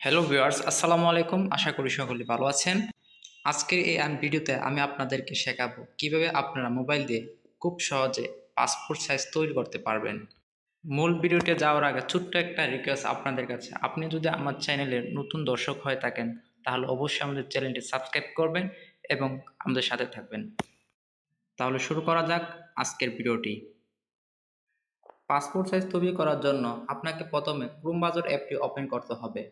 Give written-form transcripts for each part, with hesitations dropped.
Hello viewers, আসসালামু আলাইকুম। আশা করি সকলে ভালো আছেন। আজকের এই ভিডিওতে আমি আপনাদেরকে শেখাবো কিভাবে আপনারা মোবাইল দিয়ে খুব সহজে পাসপোর্ট সাইজ তৈরি করতে পারবেন। মূল ভিডিওতে যাওয়ার আগে ছোট্ট একটা রিকোয়েস্ট আপনাদের কাছে। আপনি যদি আমার চ্যানেলের নতুন দর্শক হয়ে থাকেন তাহলে অবশ্যই আমাদের চ্যানেলটি সাবস্ক্রাইব করবেন এবং আমাদের সাথে থাকবেন। তাহলে শুরু করা যাক আজকের ভিডিওটি। পাসপোর্ট সাইজ তৈরি করার জন্য আপনাকে প্রথমে ক্রোম ব্রাউজার অ্যাপটি ওপেন করতে হবে।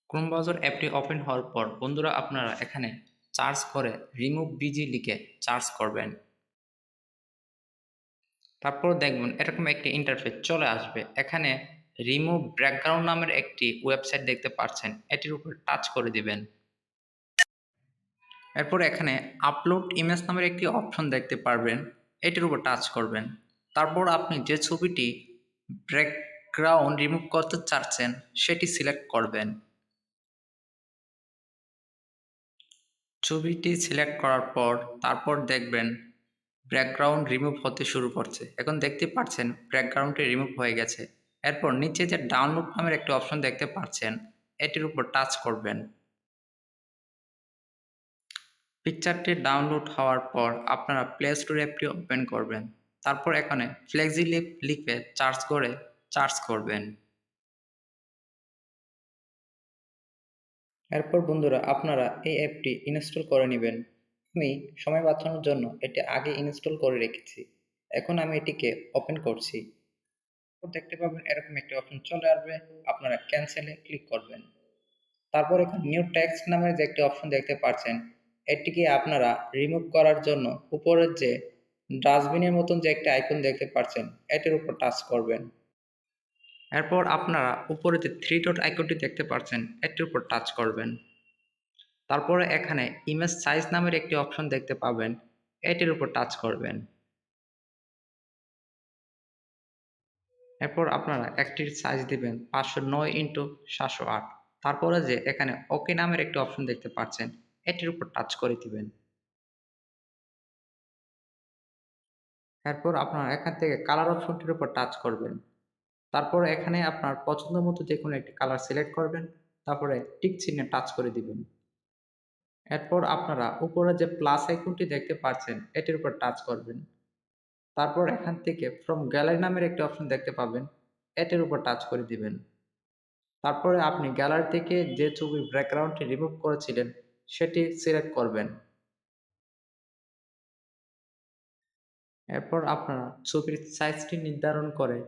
ক্রোম ব্রাউজার অ্যাপটি ওপেন হওয়ার পর বন্ধুরা আপনারা এখানে সার্চ করে রিমুভ বিজি লিখে সার্চ করবেন। তারপর দেখবেন এরকম একটি ইন্টারফেস চলে আসবে। এখানে রিমুভ ব্যাকগ্রাউন্ড নামের একটি ওয়েবসাইট দেখতে পাচ্ছেন, এটির উপর টাচ করে দিবেন। এরপর এখানে আপলোড ইমেজ নামের একটি অপশন দেখতে পারবেন, এটির উপর টাচ করবেন। তারপর আপনি যে ছবিটি ব্যাকগ্রাউন্ড রিমুভ করতে চাচ্ছেন সেটি সিলেক্ট করবেন। ছবিটি সিলেক্ট করার পর তারপর দেখবেন ব্যাকগ্রাউন্ড রিমুভ হতে শুরু করছে। এখন দেখতে পাচ্ছেন ব্যাকগ্রাউন্ডটি রিমুভ হয়ে গেছে। এরপর নিচে যে ডাউনলোড নামের একটি অপশন দেখতে পাচ্ছেন, এটির উপর টাচ করবেন। পিকচারটি ডাউনলোড হওয়ার পর আপনারা প্লে স্টোর অ্যাপটি ওপেন করবেন। তারপর এখানে ফ্লেক্সিলিপ লিখে সার্চ করবেন। এরপর বন্ধুরা আপনারা এই অ্যাপটি ইনস্টল করে নেবেন। আমি সময় বাঁচানোর জন্য এটি আগে ইনস্টল করে রেখেছি। এখন আমি এটিকে ওপেন করছি। দেখতে পাবেন এরকম একটি অপশন চলে আসবে, আপনারা ক্যান্সেলে ক্লিক করবেন। তারপর এখানে নিউ টেক্সট নামের যে একটি অপশন দেখতে পাচ্ছেন, এটিকে আপনারা রিমুভ করার জন্য উপরের যে ডাস্টবিনের মতন যে একটা আইকন দেখতে পাচ্ছেন, এটির উপর টাচ করবেন। এরপর আপনারা উপরে যে থ্রি ডট আইকনটি দেখতে পাচ্ছেন, এটির উপর টাচ করবেন। তারপরে এখানে ইমেজ সাইজ নামের একটি অপশন দেখতে পাবেন, এটির উপর টাচ করবেন। এরপর আপনারা একটির সাইজ দিবেন 509x708। তারপরে যে এখানে ওকে নামের একটি অপশন দেখতে পাচ্ছেন, এটির উপর টাচ করে দিবেন। এরপর আপনারা এখান থেকে কালার অপশনটির উপর টাচ করবেন। তারপর এখানে আপনার পছন্দ মতো যে কোনো একটি কালার সিলেক্ট করবেন, তারপরে টিক চিহ্নে টাচ করে দিবেন। এরপর আপনারা উপরে যে প্লাস আইকনটি দেখতে পাচ্ছেন, এটির উপর টাচ করবেন। তারপর এখান থেকে ফ্রম গ্যালারি নামের একটি অপশন দেখতে পাবেন, এটির উপর টাচ করে দিবেন। তারপরে আপনি গ্যালারি থেকে যে ছবির ব্যাকগ্রাউন্ডটি রিমুভ করেছিলেন সেটি সিলেক্ট করবেন। এরপর আপনারা ছবির সাইজটি নির্ধারণ করে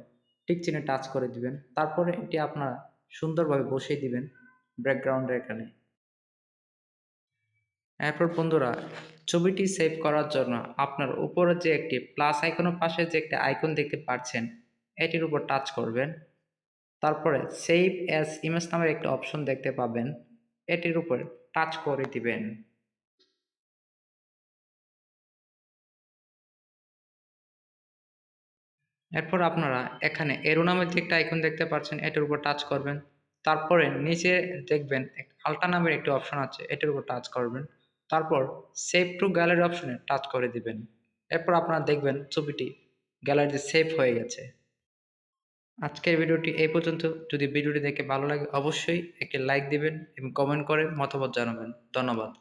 টিক চিহ্নে টাচ করে দিবেন। তারপরে এটি আপনারা সুন্দরভাবে বসিয়ে দিবেন ব্যাকগ্রাউন্ডের এখানে। এরপর বন্ধুরা ছবিটি সেভ করার জন্য আপনার উপরে যে একটি প্লাস আইকনের পাশে যে একটা আইকন দেখতে পাচ্ছেন, এটির উপর টাচ করবেন। তারপরে সেভ অ্যাজ ইমেজ নামের একটা অপশন দেখতে পাবেন, এটির উপর টাচ করে দিবেন। এরপর আপনারা এখানে এরো নামের যে একটা আইকন দেখতে পাচ্ছেন, এটার উপর টাচ করবেন। তারপরে নিচে দেখবেন আলটা নামের একটি অপশন আছে, এটার উপর টাচ করবেন। তারপর সেভ টু গ্যালারি অপশনে টাচ করে দিবেন। এরপর আপনারা দেখবেন ছবিটি গ্যালারিতে সেভ হয়ে গেছে। আজকের ভিডিওটি এই পর্যন্ত। যদি ভিডিওটি দেখে ভালো লাগে অবশ্যই একটি লাইক দিবেন এবং কমেন্ট করে মতামত জানাবেন। ধন্যবাদ।